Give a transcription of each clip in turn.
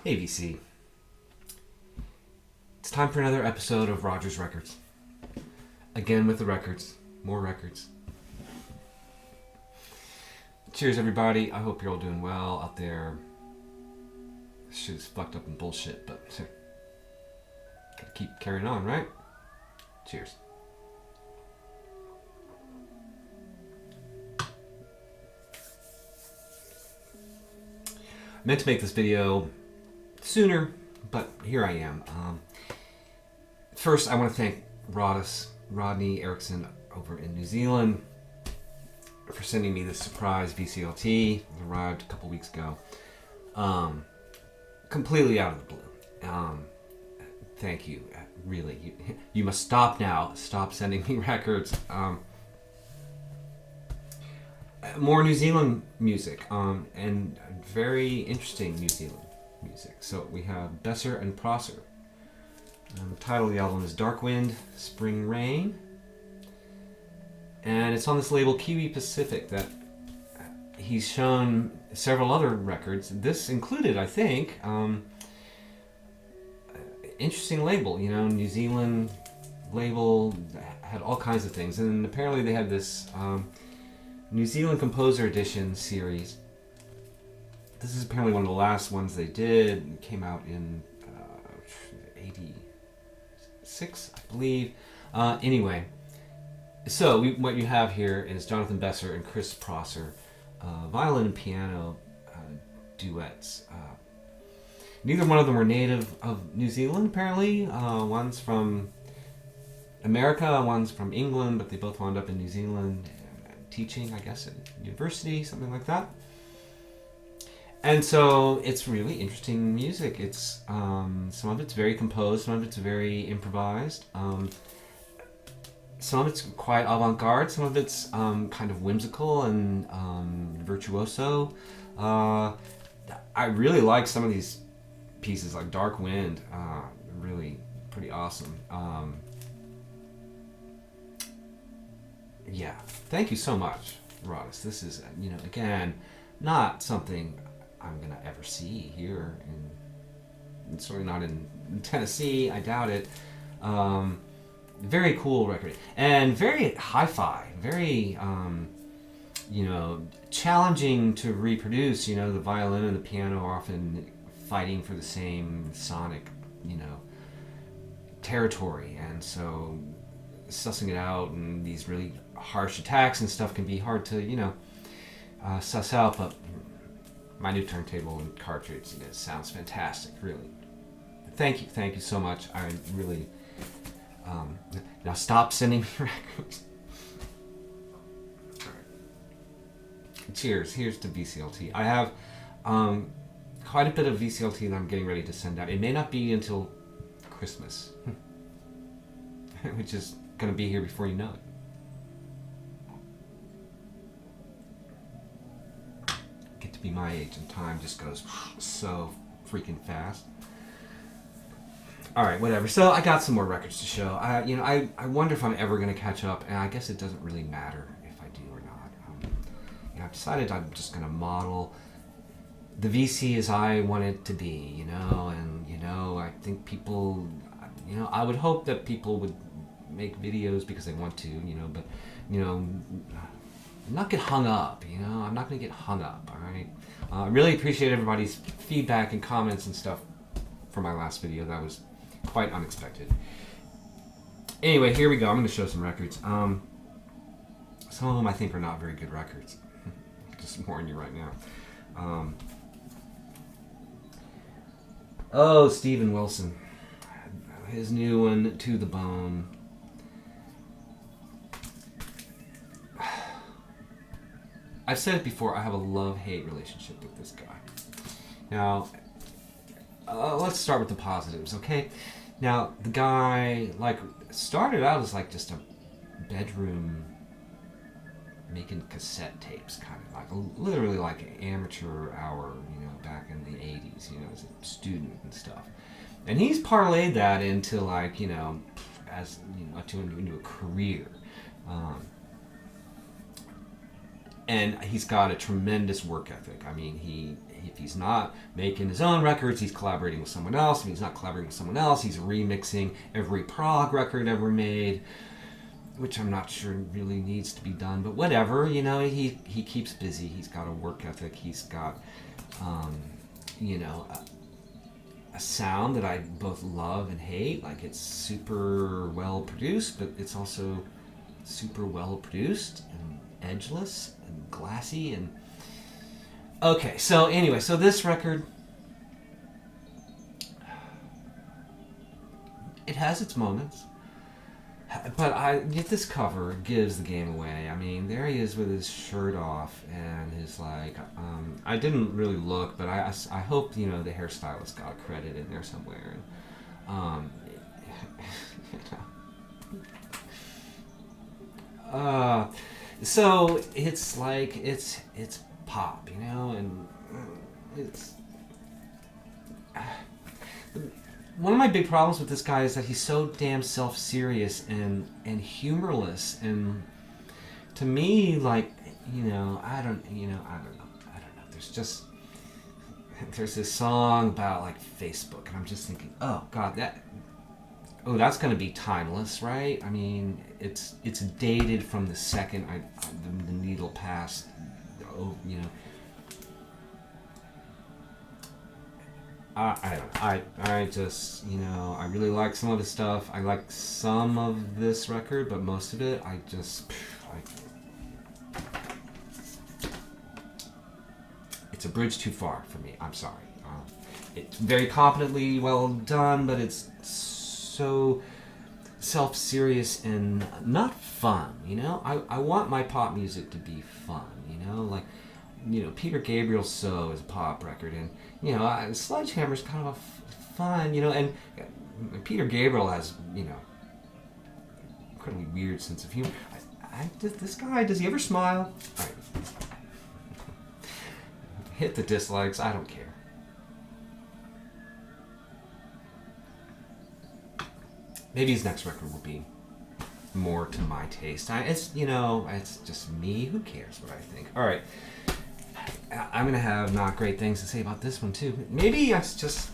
Hey VC. It's time for another episode of Rodger's Records. Again with the records. More records. Cheers everybody. I hope you're all doing well out there. This shit is fucked up and bullshit, but gotta keep carrying on, right? Cheers. I meant to make this video sooner, but here I am. First, I want to thank Rodney Erickson over in New Zealand for sending me this surprise VCLT. It arrived a couple weeks ago. Completely out of the blue. Thank you. Really. You must stop now. Stop sending me records. More New Zealand music, and very interesting New Zealand music. So we have Besser and Prosser. The title of the album is Dark Wind, Spring Rain. And it's on this label Kiwi Pacific that he's shown several other records. This included, I think, interesting label, you know, New Zealand label, had all kinds of things. And apparently they had this New Zealand Composer Edition series. This is apparently one of the last ones they did. It came out in 86, I believe. Anyway, so what you have here is Jonathan Besser and Chris Prosser, violin and piano duets. Neither one of them were native of New Zealand, apparently. One's from America, one's from England, but they both wound up in New Zealand teaching, I guess, at university, something like that. And so it's really interesting music. It's some of it's very composed, some of it's very improvised. Some of it's quite avant-garde, some of it's kind of whimsical and virtuoso. I really like some of these pieces, like Dark Wind, really pretty awesome. Yeah, thank you so much, Rodis. This is, you know, again, not something I'm gonna ever see here, and certainly not in Tennessee. I doubt it. Very cool record, and very hi-fi, very you know, challenging to reproduce. You know, the violin and the piano are often fighting for the same sonic, you know, territory, and so sussing it out and these really harsh attacks and stuff can be hard to, you know, suss out. But my new turntable and cartridge, you know, sounds fantastic, really. Thank you so much. I really now stop sending me records. All right. Cheers. Here's to VCLT. I have quite a bit of VCLT that I'm getting ready to send out. It may not be until Christmas, which is going to be here before you know it. Get to be my age and time just goes so freaking fast. All right, whatever. So I got some more records to show. I wonder if I'm ever going to catch up, and I guess it doesn't really matter if I do or not. I've decided I'm just going to model the VC as I want it to be, you know, and, you know, I think people, you know, I would hope that people would make videos because they want to, you know, but, you know, not get hung up, you know. I'm not going to get hung up, all right? I really appreciate everybody's feedback and comments and stuff for my last video. That was quite unexpected. Anyway, here we go. I'm going to show some records. Some of them I think are not very good records. Just warning you right now. Oh, Steven Wilson. His new one, To the Bone. I've said it before, I have a love-hate relationship with this guy. Now, let's start with the positives, okay? Now, the guy, like, started out as, like, just a bedroom making cassette tapes, kind of like, literally like an amateur hour, you know, back in the 80s, you know, as a student and stuff. And he's parlayed that into, like, you know, as, you know, into a career. And he's got a tremendous work ethic. I mean, he if he's not making his own records, he's collaborating with someone else. If he's not collaborating with someone else, he's remixing every prog record ever made, which I'm not sure really needs to be done, but whatever, you know, he keeps busy. He's got a work ethic. He's got, you know, a sound that I both love and hate. Like, it's super well produced, but it's also super well produced and edgeless and glassy. And okay, so anyway, so this record, it has its moments. But this cover gives the game away. I mean, there he is with his shirt off and his, like, I didn't really look, but I hope, you know, the hairstylist got a credit in there somewhere. And, you know. So it's like, it's pop, you know, and it's... One of my big problems with this guy is that he's so damn self-serious and humorless, and to me, like, you know, I don't know. There's this song about, like, Facebook, and I'm just thinking, oh God, that's gonna be timeless, right? I mean, it's dated from the second the needle passed, you know. I don't know. I just, you know, I really like some of his stuff. I like some of this record, but most of it, it's a bridge too far for me. I'm sorry. It's very competently well done, but it's so self-serious and not fun, you know? I want my pop music to be fun, you know? Like, you know, Peter Gabriel's So is a pop record, and, you know, Sledgehammer's kind of a fun, you know, and Peter Gabriel has, you know, incredibly weird sense of humor. This guy, does he ever smile? All right. Hit the dislikes, I don't care. Maybe his next record will be more to my taste. It's, you know, it's just me. Who cares what I think? All right. I'm gonna have not great things to say about this one too. Maybe it's just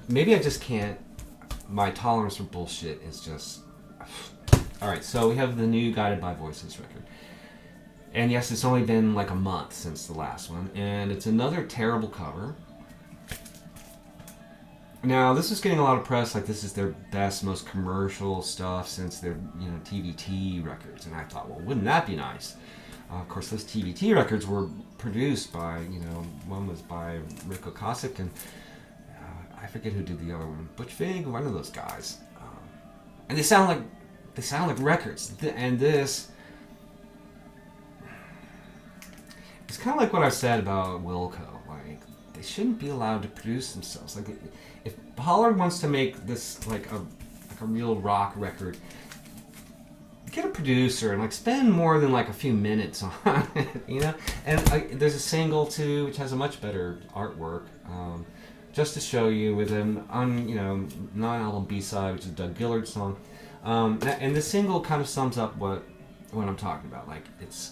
maybe I just can't. My tolerance for bullshit is just. All right, so we have the new Guided by Voices record, and yes, it's only been like a month since the last one, and it's another terrible cover. Now, this is getting a lot of press, like this is their best, most commercial stuff since their, you know, TVT records. And I thought, well, wouldn't that be nice? Of course, those TVT records were produced by, you know, one was by Rick Ocasek, and I forget who did the other one. Butch Vig, one of those guys. And they sound like records. And this, it's kind of like what I said about Wilco. Like, they shouldn't be allowed to produce themselves. Like, if Pollard wants to make this like a real rock record, get a producer and like spend more than like a few minutes on it, you know. And there's a single too which has a much better artwork, just to show you with an you know, non-album B-side, which is a Doug Gillard song, and the single kind of sums up what I'm talking about. Like, it's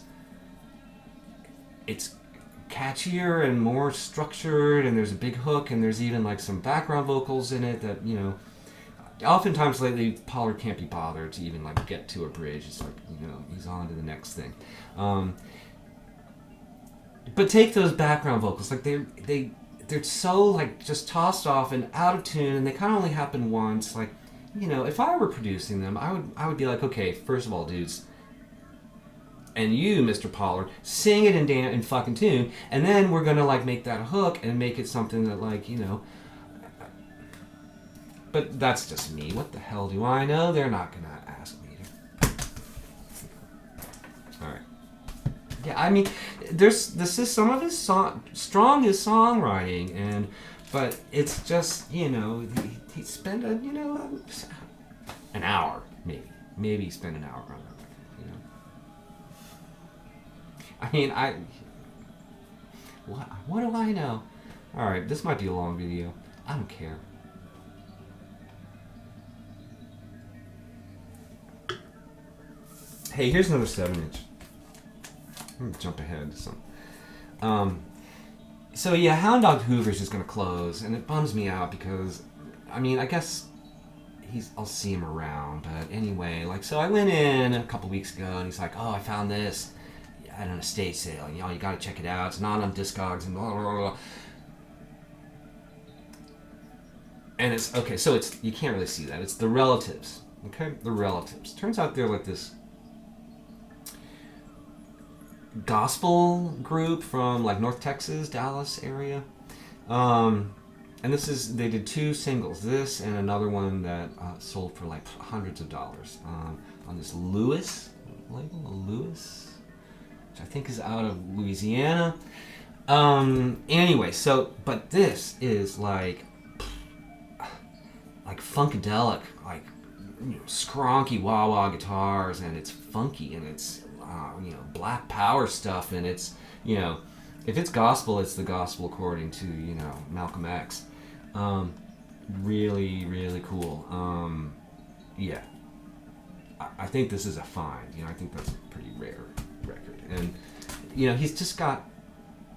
catchier and more structured, and there's a big hook, and there's even like some background vocals in it that, you know, oftentimes lately Pollard can't be bothered to even like get to a bridge. It's like, you know, he's on to the next thing. But take those background vocals, like they're so like just tossed off and out of tune, and they kind of only happen once. Like, you know, if I were producing them, I would be like, okay, first of all, dudes, and you, Mr. Pollard, sing it in fucking tune, and then we're gonna like make that a hook and make it something that, like, you know. But that's just me. What the hell do I know? They're not gonna ask me to. All right. Yeah, I mean, this is some of his strongest songwriting, but it's just, you know, he spent an hour maybe spend an hour on that. I mean, what do I know? All right, this might be a long video. I don't care. Hey, here's another 7-inch. I'm gonna jump ahead to some. So yeah, Hound Dog Hoover's is gonna close, and it bums me out because, I mean, I guess I'll see him around, but anyway, like, so I went in a couple weeks ago, and he's like, oh, I found this at an estate sale. You know, you gotta check it out. It's not on Discogs and blah blah blah. And it's okay. So it's, you can't really see that. It's the Relatives. Okay, the Relatives. Turns out they're like this gospel group from like North Texas, Dallas area. And they did 2 singles, this and another one that sold for like hundreds of dollars on this Lewis label, Lewis, which I think is out of Louisiana. Anyway, so, but this is like funkadelic, like, you know, skronky wah-wah guitars, and it's funky, and it's you know, black power stuff, and it's, you know, if it's gospel, it's the gospel according to, you know, Malcolm X. Really, really cool. Yeah, I think this is a find. You know, I think that's a pretty rare record, and you know, he's just got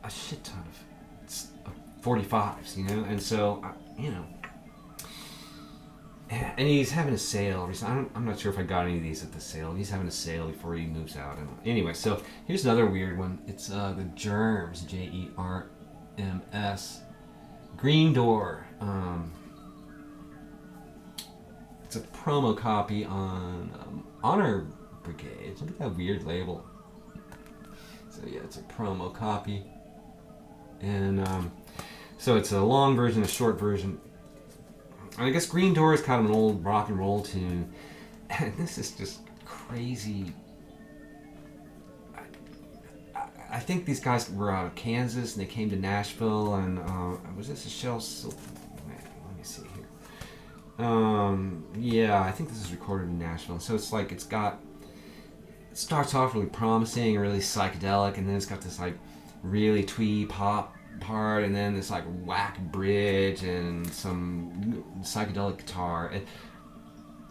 a shit ton of 45s, you know, and so you know, and he's having a sale recently. I'm not sure if I got any of these at the sale. He's having a sale before he moves out. And anyway, so here's another weird one. It's the Germs, Jerms, Green Door. It's a promo copy on Honor Brigade. Look at that weird label. So yeah, it's a promo copy, and so it's a long version, a short version. I guess Green Door is kind of an old rock and roll tune, and this is just crazy. I think these guys were out of Kansas, and they came to Nashville, and was this a Shell? Let me see here. Yeah, I think this is recorded in Nashville. So it's like, it starts off really promising, really psychedelic, and then it's got this like really twee pop part, and then this like whack bridge and some psychedelic guitar.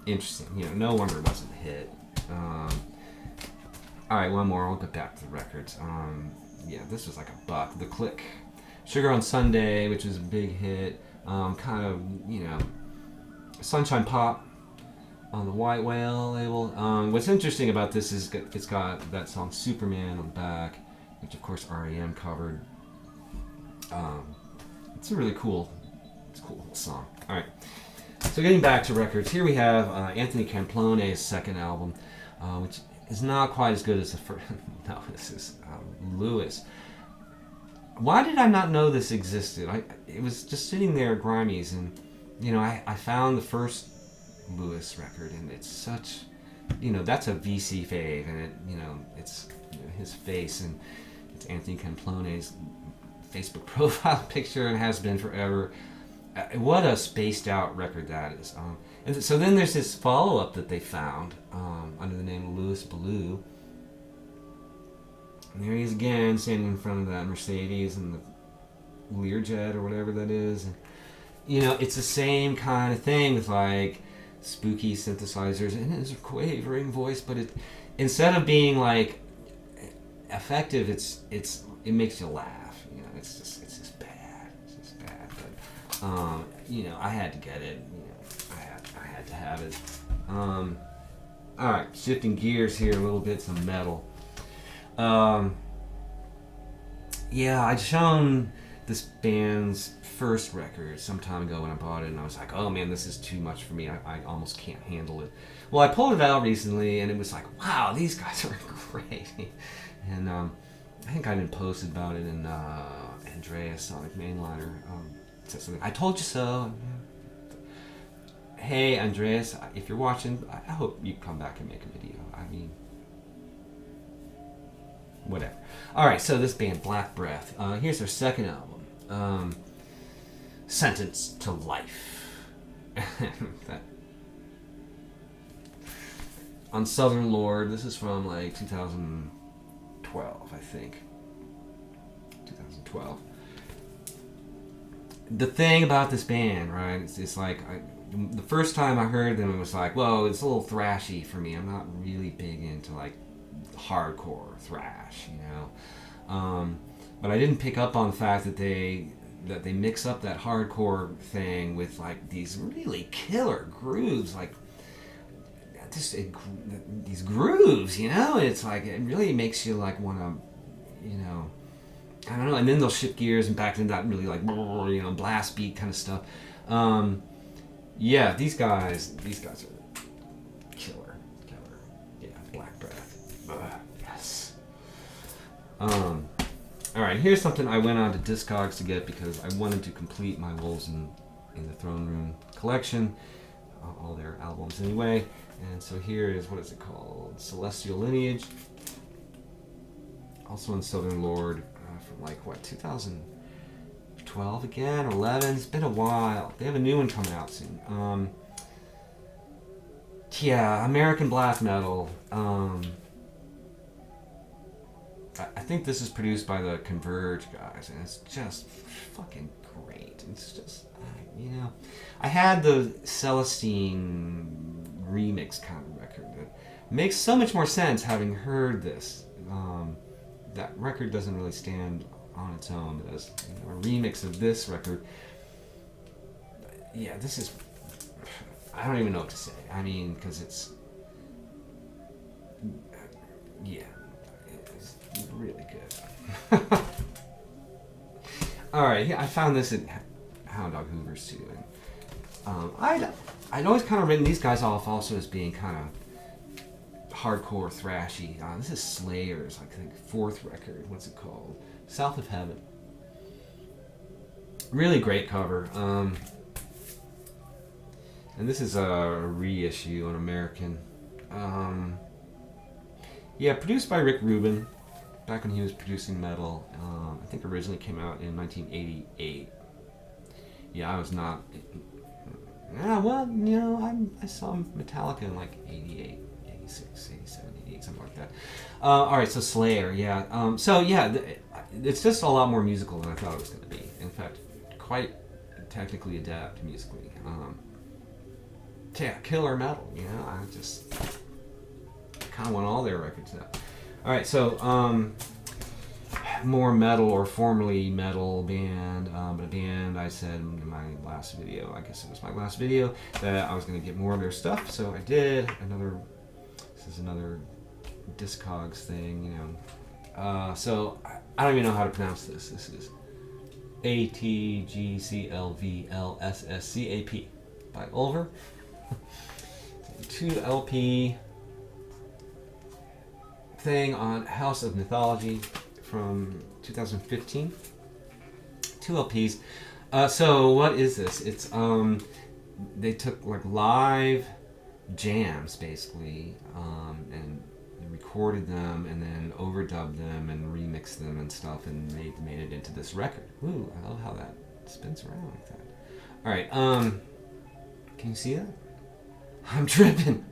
Interesting, you know. No wonder it wasn't a hit. All right, one more. We'll get back to the records. Yeah, this was like $1. The Click, Sugar on Sunday, which was a big hit. Kind of, you know, Sunshine Pop on the White Whale label. What's interesting about this is it's got that song Superman on the back, which of course R.E.M. covered. It's a really cool little song. All right, so getting back to records, here we have Anthony Camplone's second album, which is not quite as good as the first. No, this is Lewis. Why did I not know this existed? It was just sitting there at Grimey's, and you know, I found the first Lewis record, and it's such, you know, that's a VC fave, and it, you know, it's, you know, his face, and it's Anthony Camplone's Facebook profile picture, and has been forever. What a spaced out record that is. And so then there's this follow-up that they found under the name of Louis Ballou. And there he is again, standing in front of that Mercedes and the Learjet or whatever that is. And, you know, it's the same kind of thing with like spooky synthesizers and his quavering voice, but instead of being like effective, it makes you laugh. You know, it's just bad. It's just bad. But you know, I had to get it. You know, I had to have it. All right, shifting gears here a little bit, some metal. Yeah, I'd shown this band's first record some time ago when I bought it, and I was like, oh man, this is too much for me. I almost can't handle it. Well, I pulled it out recently, and it was like, wow, these guys are great. And I think I even posted about it in Andreas, Sonic Mainliner. Said something, I told you so. Hey, Andreas, if you're watching, I hope you come back and make a video. I mean, whatever. All right, so this band, Black Breath. Here's their second album, Sentenced to Life. On Southern Lord. This is from like 2012, I think. 2012. The thing about this band, right? It's like the first time I heard them, it was like, well, it's a little thrashy for me. I'm not really big into like hardcore thrash, you know. But I didn't pick up on the fact that they mix up that hardcore thing with like these really killer grooves, like these grooves, you know. It's like it really makes you like want to, you know, I don't know. And then they'll shift gears and back into that really like, you know, blast beat kind of stuff. Yeah, these guys are killer. Yeah, Black Breath. Yes. All right, here's something I went on to Discogs to get because I wanted to complete my Wolves in the Throne Room collection, all their albums anyway. And so here is, what is it called? Celestial Lineage. Also on Southern Lord from like, what, 2012 again, or 11? It's been a while. They have a new one coming out soon. Yeah, American Black Metal. I think this is produced by the Converge guys, and it's just fucking great. It's just, you know, I had the Celestine remix kind of record that makes so much more sense having heard this. That record doesn't really stand on its own, but as you know, a remix of this record, yeah, this is, I don't even know what to say. I mean, because it's, yeah. Really good. All right, yeah, I found this at Hound Dog Hoover's too, and I'd always kind of written these guys off also as being kind of hardcore thrashy. This is Slayer's, I think, fourth record. What's it called? South of Heaven. Really great cover. And this is a reissue on American. Yeah, produced by Rick Rubin. Back when he was producing metal. I think originally came out in 1988. Yeah, I was not... Yeah, well, you know, I saw Metallica in like 88, 86, 87, 88, something like that. Alright, so Slayer, yeah. So, yeah, it's just a lot more musical than I thought it was going to be. In fact, quite technically adept musically. Yeah, killer metal, you know? I just kind of want all their records now. Alright, so, more metal, or formerly metal band, but a band I said in my last video, I guess it was my last video, that I was going to get more of their stuff, so I did. This is another Discogs thing, you know. So, I don't even know how to pronounce this. This is ATGCLVLSSCAP by Ulver. 2 LP thing on House of Mythology from 2015. 2 LPs. So what is this? It's they took like live jams basically, and recorded them and then overdubbed them and remixed them and stuff and made it into this record. Ooh, I love how that spins around like that. All right, can you see that? I'm tripping.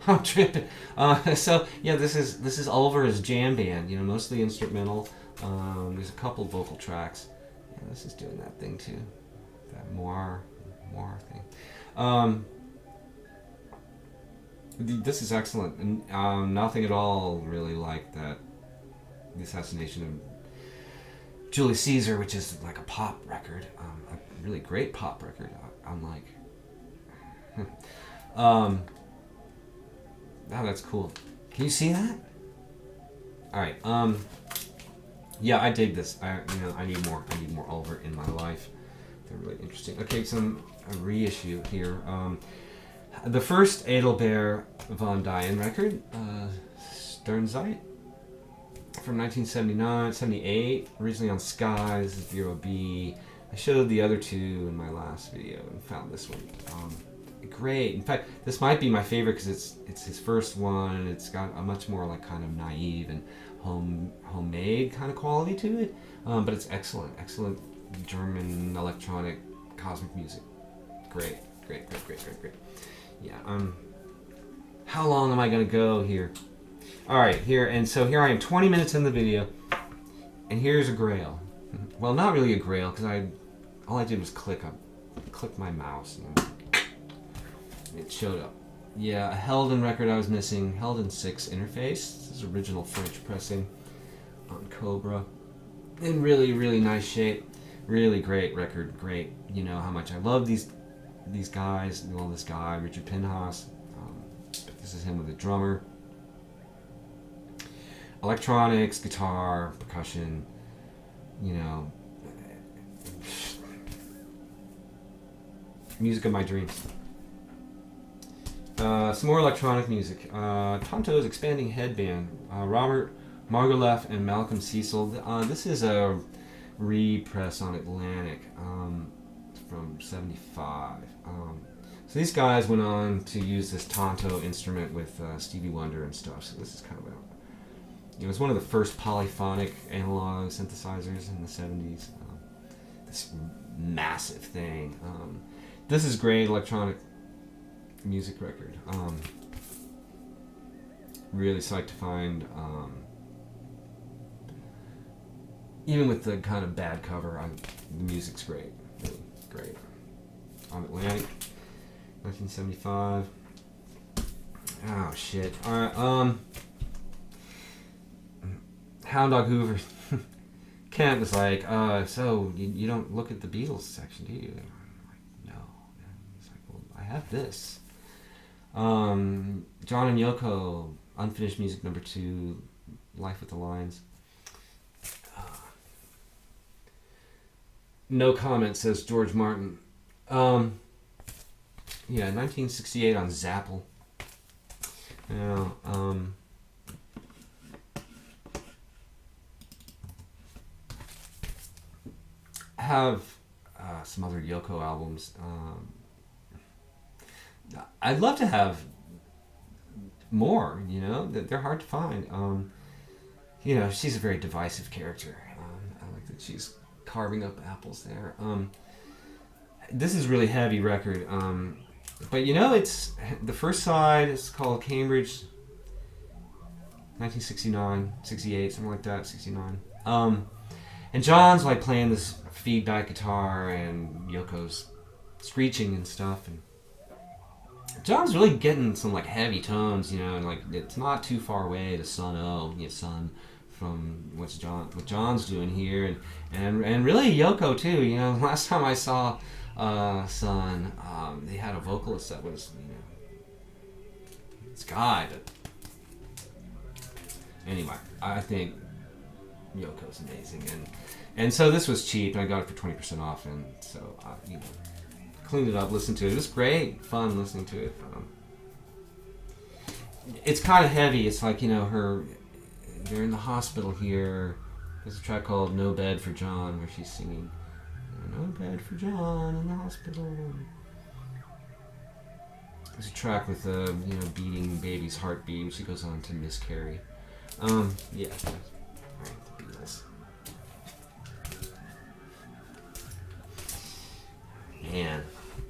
So yeah, this is Ulver's jam band. You know, mostly instrumental. There's a couple vocal tracks. Yeah, this is doing that thing too. That Moir thing. This is excellent, and nothing at all really like that. The Assassination of Julius Caesar, which is like a pop record, a really great pop record. Unlike. Oh, that's cool. Can you see that? All right. Yeah, I dig this. I need more Ulver in my life. They're really interesting. Okay, some a reissue here. The first Adelbert von Dyen record, Sternzeit, from 1978, originally on Sky. This is Zero B. I showed the other two in my last video and found this one. Great. In fact, this might be my favorite because it's his first one, and it's got a much more like kind of naive and homemade kind of quality to it. But it's excellent German electronic cosmic music. Great. Yeah. How long am I gonna go here? All right, here I am, 20 minutes in the video, and here's a Grail. Well, not really a Grail because all I did was click my mouse and it showed up. Yeah, a Helden record I was missing. Helden 6 interface. This is original French pressing on Cobra. In really, really nice shape. Really great record. Great. You know how much I love these guys. I love this guy, Richard Pinhas. But this is him with a drummer. Electronics, guitar, percussion. You know, music of my dreams. Some more electronic music. Tonto's Expanding Headband. Robert Margouleff and Malcolm Cecil. This is a repress on Atlantic from '75. So these guys went on to use this Tonto instrument with Stevie Wonder and stuff. So this is kind of it was one of the first polyphonic analog synthesizers in the '70s. This massive thing. This is great electronic music record. Really psyched to find. Even with the kind of bad cover, the music's great. Really great. On Atlantic, 1975. Oh shit. Alright, Hound Dog Hoover. Kent was like, so you don't look at the Beatles section, do you? I'm like, no. It's like, well, I have this. John and Yoko, Unfinished Music No. 2, Life with the Lions. No comment, says George Martin. Yeah, 1968 on Zapple. Now, I have some other Yoko albums. I'd love to have more, you know, they're hard to find. You know, she's a very divisive character. I like that she's carving up apples there. This is really heavy record. But you know, it's the first side is called Cambridge, 1969, 68, something like that, 69. And John's like playing this feedback guitar and Yoko's screeching and stuff, and John's really getting some like heavy tones, you know, and like it's not too far away to Sun O, Sun, from what John's doing here, and really Yoko too. You know, last time I saw Sun, they had a vocalist that was, you know, this guy. But anyway, I think Yoko's amazing, and so this was cheap, and I got it for 20% off, and so you know, cleaned it up, listened to it. It was great, fun listening to it. It's kind of heavy. It's like, you know, they're in the hospital here. There's a track called No Bed for John where she's singing, no bed for John in the hospital. There's a track with you know, beating baby's heartbeat, which she goes on to miscarry. Yeah. Alright, the Beatles. Man.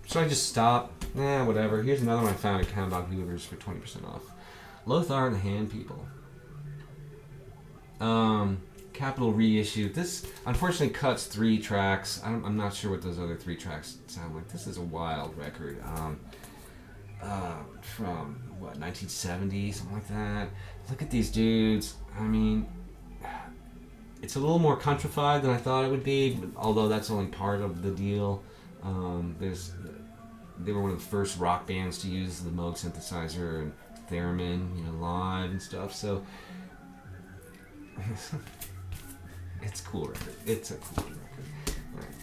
Should I just stop? Whatever. Here's another one I found at Hound Dog Hoover's for 20% off. Lothar and the Hand People. Capital reissue. This unfortunately cuts 3 tracks. I'm not sure what those other 3 tracks sound like. This is a wild record. From what, 1970, something like that. Look at these dudes. I mean, it's a little more countrified than I thought it would be, although that's only part of the deal. They were one of the first rock bands to use the Moog synthesizer and theremin, you know, live and stuff. So it's a cool record. It's a cool record. Right.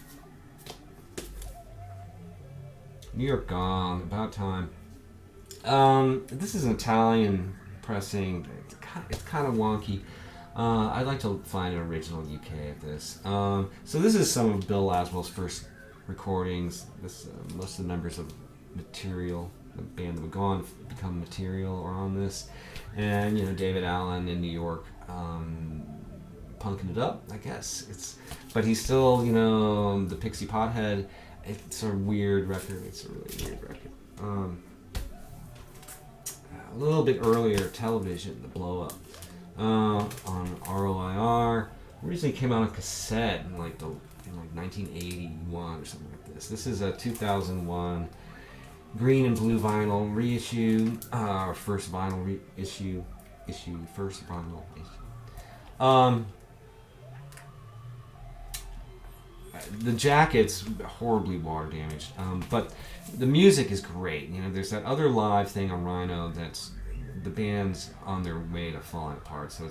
New York Gong, About Time. This is an Italian pressing. It's kind of wonky. I'd like to find an original UK of this. So this is some of Bill Laswell's first recordings. Most of the members of Material, the band that would go on to become Material, are on this, and you know, David Allen in New York, punking it up, I guess. But he's still, you know, the Pixie Pothead. It's a weird record. It's a really weird record. A little bit earlier, Television, The Blow Up, on ROIR. Originally came out on cassette in like 1981 or something like this. This is a 2001 green and blue vinyl reissue, or first vinyl reissue, first vinyl issue. The jacket's horribly water damaged, but the music is great. You know, there's that other live thing on Rhino that's the band's on their way to falling apart. So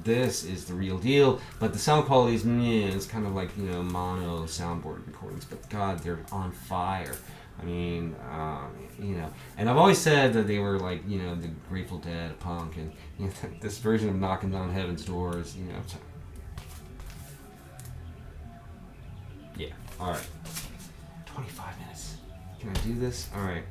this is the real deal, but the sound quality is meh. It's kind of like, you know, mono soundboard recordings, but God, they're on fire. I mean, you know, and I've always said that they were like, you know, the Grateful Dead of punk, and you know, this version of Knocking on Heaven's Doors, you know. Yeah, all right. 25 minutes. Can I do this? All right.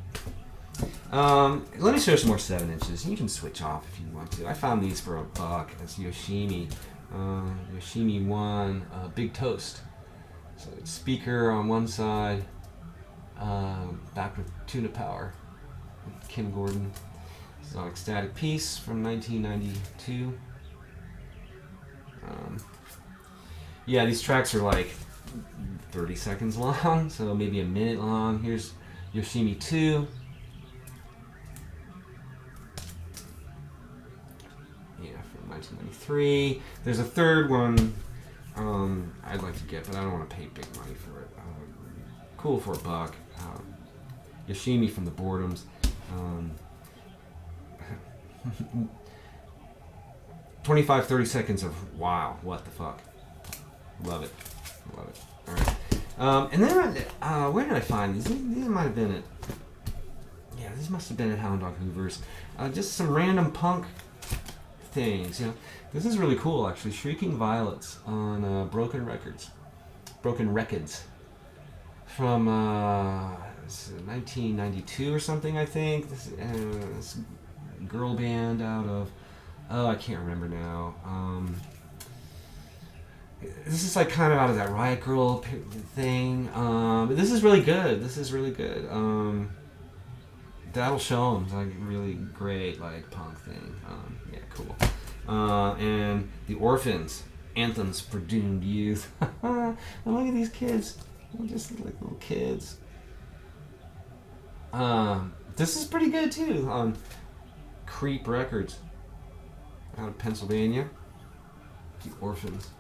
Let me show some more 7 inches. You can switch off if you want to. I found these for $1. It's Yoshimi. Yoshimi 1 Big Toast. So it's speaker on one side, back with tuna power. Kim Gordon. Sonic Static Piece from 1992. Yeah, these tracks are like 30 seconds long, so maybe a minute long. Here's Yoshimi 2. Yeah, from 1993. There's a third one I'd like to get, but I don't want to pay big money for it. Cool for $1. Yoshimi from the Boredoms. 25, 30 seconds of wow, what the fuck. Love it. Love it. Alright. And then, where did I find these? These might have been at, yeah, these must have been at Hound Dog Hoover's. Just some random punk things, you know. This is really cool, actually. Shrieking Violets on Broken Records. Broken Records. From 1992 or something, I think. This girl band out of, oh, I can't remember now. This is like kind of out of that Riot Girl thing. But this is really good. This is really good. That'll show them like really great like punk thing. Yeah, cool. And the Orphans, Anthems for Doomed Youth. And look at these kids. They're just like little kids. This is pretty good too. Creep Records out of Pennsylvania. The Orphans.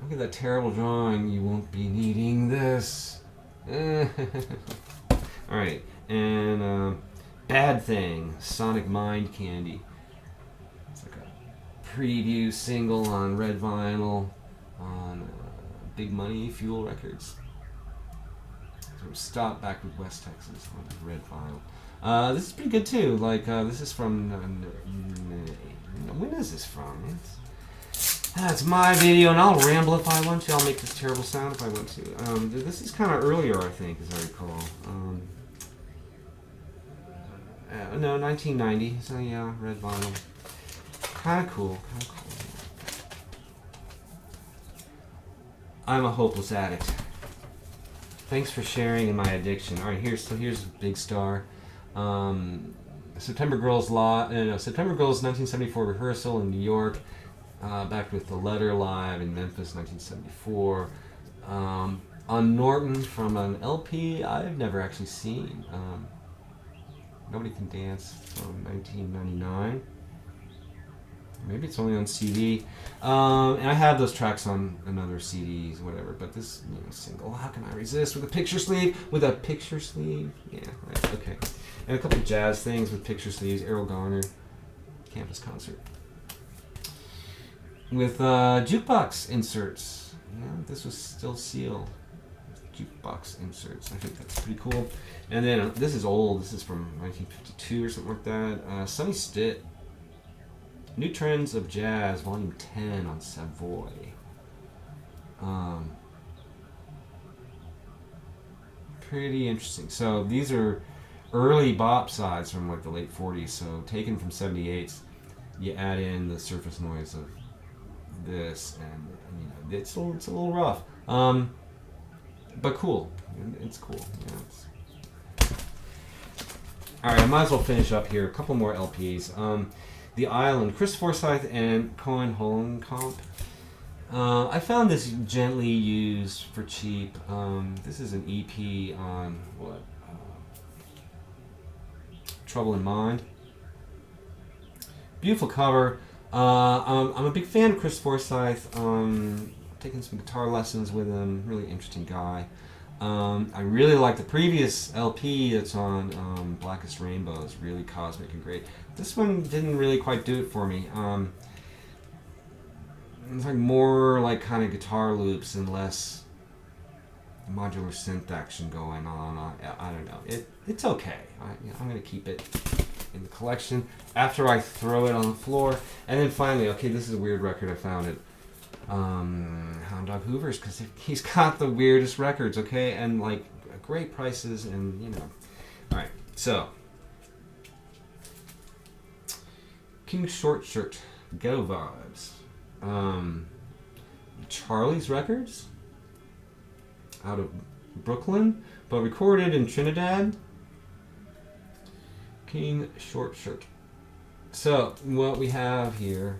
Look at that terrible drawing. You won't be needing this. Alright, and Bad Thing, Sonic Mind Candy. It's like a preview single on red vinyl on Big Money Fuel Records. So stop back with West Texas on red vinyl. This is pretty good too. Like this is from when is this from? That's my video, and I'll ramble if I want to. I'll make this terrible sound if I want to. This is kind of earlier, I think, as I recall. No, 1990. So yeah, red vinyl. Kind of cool. I'm a hopeless addict. Thanks for sharing in my addiction. All right, here's Big Star. September Girls 1974 rehearsal in New York. Back with The Letter live in Memphis, 1974. On Norton from an LP I've never actually seen. Nobody Can Dance from 1999. Maybe it's only on CD. And I have those tracks on another CDs, whatever. But this single, How Can I Resist? With a picture sleeve. Yeah, right, okay. And a couple of jazz things with picture sleeves. Errol Garner, campus concert. With jukebox inserts. Yeah, this was still sealed. Jukebox inserts. I think that's pretty cool. And then this is old. This is from 1952 or something like that. Sonny Stitt. New Trends of Jazz, Volume 10 on Savoy. Pretty interesting. So these are early bop sides from like the late 40s. So taken from 78s, you add in the surface noise of this, and it's a little rough, but cool. It's cool. Yeah, all right, I might as well finish up here. A couple more LPs. The Island, Chris Forsythe and Cohen Holenkamp. I found this gently used for cheap. This is an EP on what Trouble in Mind. Beautiful cover. I'm a big fan of Chris Forsythe. Taking some guitar lessons with him. Really interesting guy. I really like the previous LP that's on Blackest Rainbow. It's really cosmic and great. This one didn't really quite do it for me. It's like more like kind of guitar loops and less modular synth action going on. I don't know. It's okay. I'm going to keep it in the collection after I throw it on the floor. And then finally, okay, this is a weird record. I found it. Hound Dog Hoover's, because he's got the weirdest records, okay, and like great prices, and you know. All right, so King Short Shirt, Ghetto Vibes. Charlie's Records out of Brooklyn, but recorded in Trinidad. King Short Shirt. So what we have here,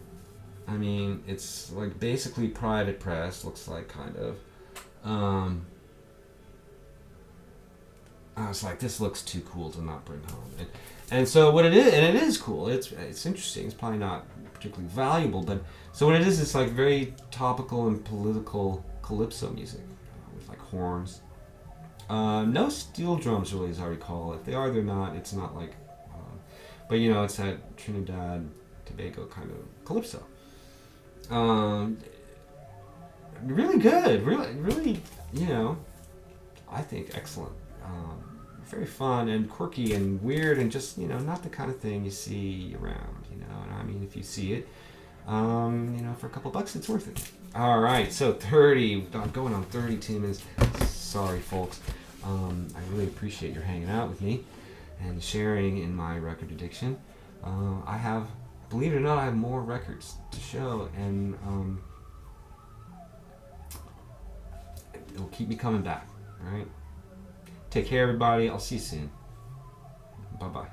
I mean, it's like basically private press, looks like, kind of. I was like, this looks too cool to not bring home. And so what it is, and it is cool, it's interesting, it's probably not particularly valuable, but so what it is, it's like very topical and political calypso music with like horns. No steel drums really, as I recall. If they are, they're not, it's not like, but you know, it's that Trinidad Tobago kind of calypso. Really good, really, you know, I think excellent. Very fun and quirky and weird and just, you know, not the kind of thing you see around, you know. And I mean, if you see it, you know, for a couple bucks, it's worth it. All right, so 30, I'm going on 32 minutes. Sorry, folks. I really appreciate your hanging out with me and sharing in my record addiction. I have, believe it or not, I have more records to show, and it'll keep me coming back. All right. Take care, everybody. I'll see you soon. Bye-bye.